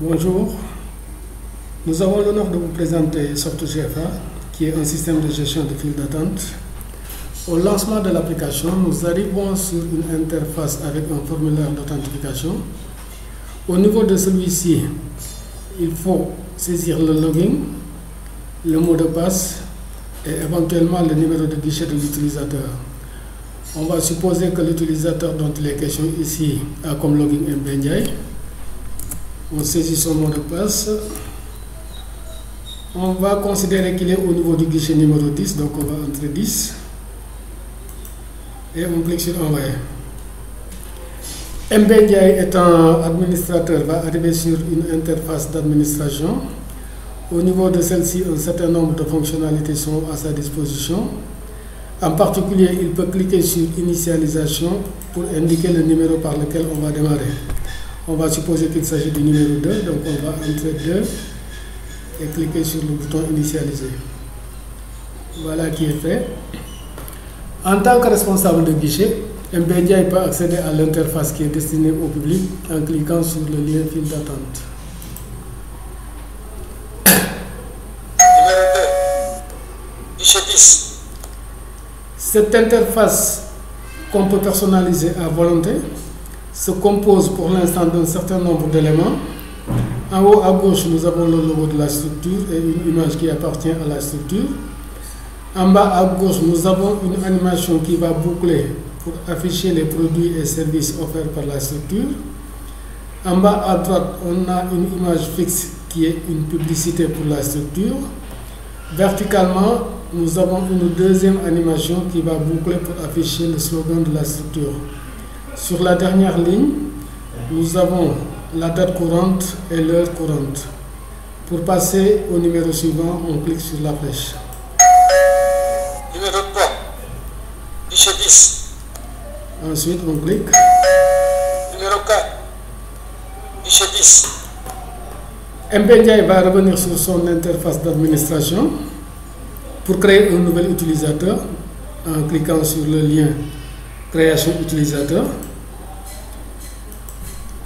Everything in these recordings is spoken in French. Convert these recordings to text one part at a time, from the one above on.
Bonjour, nous avons l'honneur de vous présenter SoftGFA, qui est un système de gestion de file d'attente. Au lancement de l'application, nous arrivons sur une interface avec un formulaire d'authentification. Au niveau de celui-ci, il faut saisir le login, le mot de passe et éventuellement le numéro de guichet de l'utilisateur. On va supposer que l'utilisateur dont il est question ici a comme login MB Ndiaye. On saisit son mot de passe. On va considérer qu'il est au niveau du guichet numéro 10, donc on va entrer 10. Et on clique sur envoyer. MB Ndiaye étant administrateur va arriver sur une interface d'administration. Au niveau de celle-ci, un certain nombre de fonctionnalités sont à sa disposition. En particulier, il peut cliquer sur initialisation pour indiquer le numéro par lequel on va démarrer. On va supposer qu'il s'agit du numéro 2, donc on va entrer 2 et cliquer sur le bouton initialiser. Voilà qui est fait. En tant que responsable de guichet, MB Ndiaye peut accéder à l'interface qui est destinée au public en cliquant sur le lien file d'attente. Numéro 2, guichet 10. Cette interface qu'on peut personnaliser à volonté se compose pour l'instant d'un certain nombre d'éléments. En haut à gauche, nous avons le logo de la structure et une image qui appartient à la structure. En bas à gauche, nous avons une animation qui va boucler pour afficher les produits et services offerts par la structure. En bas à droite, on a une image fixe qui est une publicité pour la structure. Verticalement, nous avons une deuxième animation qui va boucler pour afficher le slogan de la structure. Sur la dernière ligne, nous avons la date courante et l'heure courante. Pour passer au numéro suivant, on clique sur la flèche. Numéro 3, guichet 10. Ensuite, on clique. Numéro 4, guichet 10. MB Ndiaye va revenir sur son interface d'administration pour créer un nouvel utilisateur en cliquant sur le lien création utilisateur.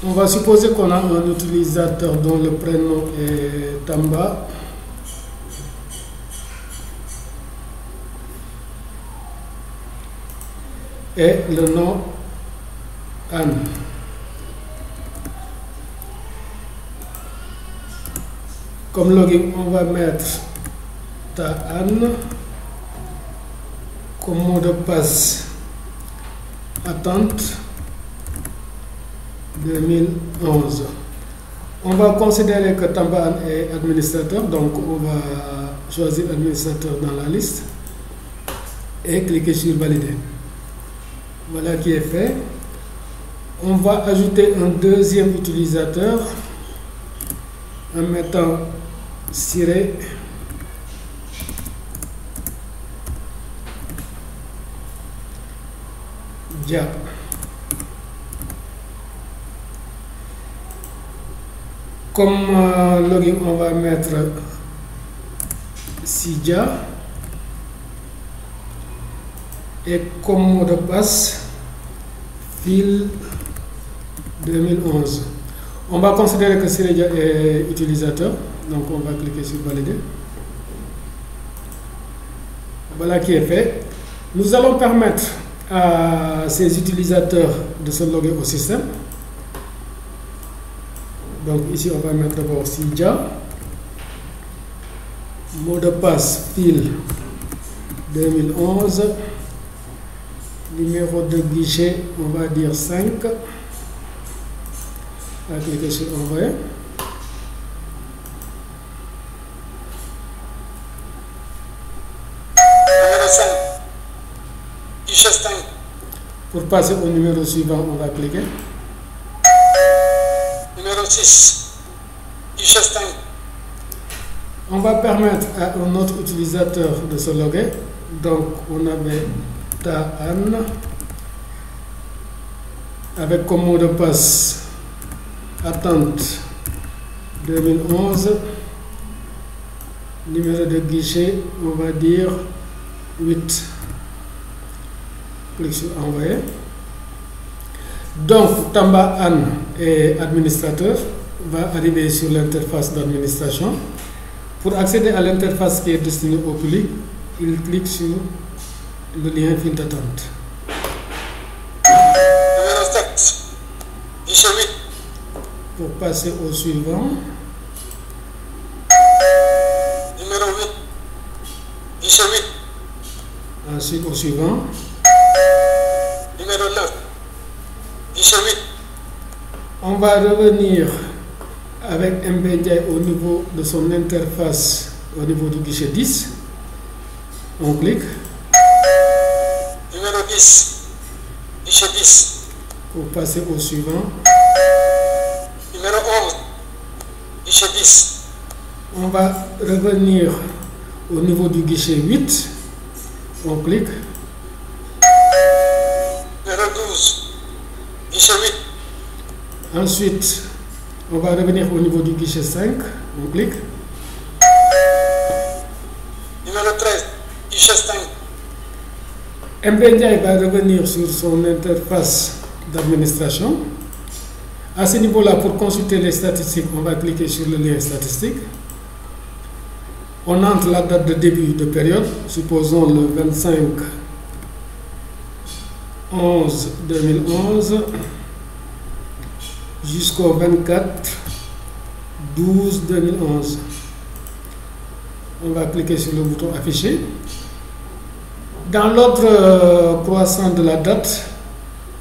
On va supposer qu'on a un utilisateur dont le prénom est Tamba. Et le nom Anne. Comme login, on va mettre ta Anne. Comme mot de passe, attente 2011. On va considérer que Tamba Anne est administrateur, donc on va choisir administrateur dans la liste et cliquer sur valider. Voilà qui est fait. On va ajouter un deuxième utilisateur en mettant Siré Dia. Comme login, on va mettre Sidia. Et comme mot de passe, file 2011. On va considérer que Sidia est utilisateur, donc on va cliquer sur valider. Voilà qui est fait. Nous allons permettre à ces utilisateurs de se loguer au système. Donc ici on va mettre d'abord Sidia, mot de passe file 2011, numéro de guichet on va dire 5, on va cliquer sur envoyer. Numéro 5, guichet 5. Pour passer au numéro suivant, on va cliquer. Numéro 6, guichet 5. On va permettre à un autre utilisateur de se loguer. Donc on avait ta Anne avec comme mot de passe attente 2011, numéro de guichet on va dire 8. Clique sur envoyer. Donc Tamba Anne est administrateur, va arriver sur l'interface d'administration. Pour accéder à l'interface qui est destinée au public, il clique sur le lien file d'attente. Numéro 7, guichet 8. Pour passer au suivant, Numéro 8, guichet 8. ensuite au suivant, Numéro 9, guichet 8. on va revenir avec MBNJ au niveau de son interface, au niveau du guichet 10. On clique. Numéro 10, guichet 10. Pour passer au suivant, Numéro 11, guichet 10. on va revenir au niveau du guichet 8. On clique. Numéro 12, guichet 8. Ensuite, on va revenir au niveau du guichet 5. On clique. Numéro 13, guichet 5. MBNJ va revenir sur son interface d'administration. À ce niveau-là, pour consulter les statistiques, on va cliquer sur le lien statistique. On entre la date de début de période, supposons le 25/11/2011 jusqu'au 24/12/2011. On va cliquer sur le bouton afficher. Dans l'ordre croissant de la date,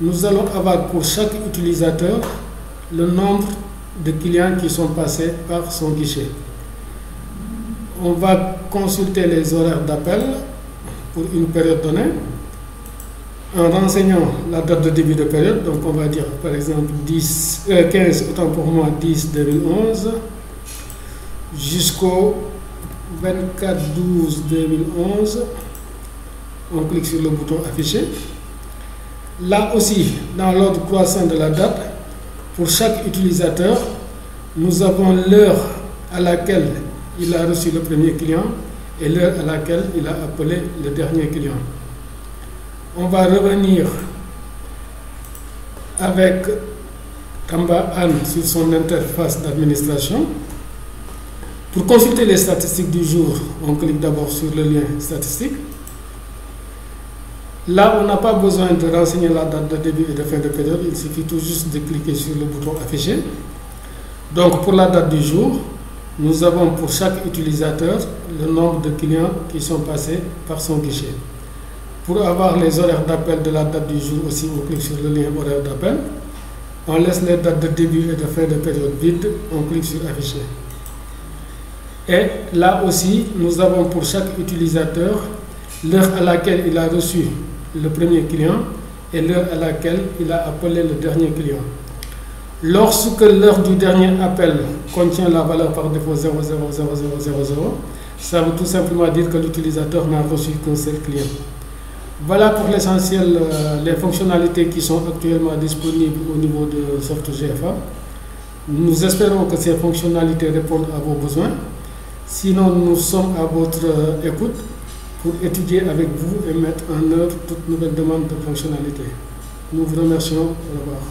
nous allons avoir pour chaque utilisateur le nombre de clients qui sont passés par son guichet. On va consulter les horaires d'appel pour une période donnée en renseignant la date de début de période. Donc on va dire par exemple 15, autant pour moi 10/2011 jusqu'au 24/12/2011. On clique sur le bouton afficher. Là aussi, dans l'ordre croissant de la date, pour chaque utilisateur, nous avons l'heure à laquelle il a reçu le premier client et l'heure à laquelle il a appelé le dernier client. On va revenir avec Tamba Anne sur son interface d'administration. Pour consulter les statistiques du jour, on clique d'abord sur le lien statistique. Là, on n'a pas besoin de renseigner la date de début et de fin de période, il suffit tout juste de cliquer sur le bouton afficher. Donc, pour la date du jour, nous avons pour chaque utilisateur le nombre de clients qui sont passés par son guichet. Pour avoir les horaires d'appel de la date du jour aussi, on clique sur le lien horaire d'appel. On laisse les dates de début et de fin de période vides, on clique sur afficher. Et là aussi, nous avons pour chaque utilisateur l'heure à laquelle il a reçu le premier client et l'heure à laquelle il a appelé le dernier client. Lorsque l'heure du dernier appel contient la valeur par défaut 0,00000, ça veut tout simplement dire que l'utilisateur n'a reçu qu'un seul client. Voilà pour l'essentiel les fonctionnalités qui sont actuellement disponibles au niveau de SoftGFA. Nous espérons que ces fonctionnalités répondent à vos besoins. Sinon, nous sommes à votre écoute pour étudier avec vous et mettre en œuvre toute nouvelle demande de fonctionnalité. Nous vous remercions. Au revoir.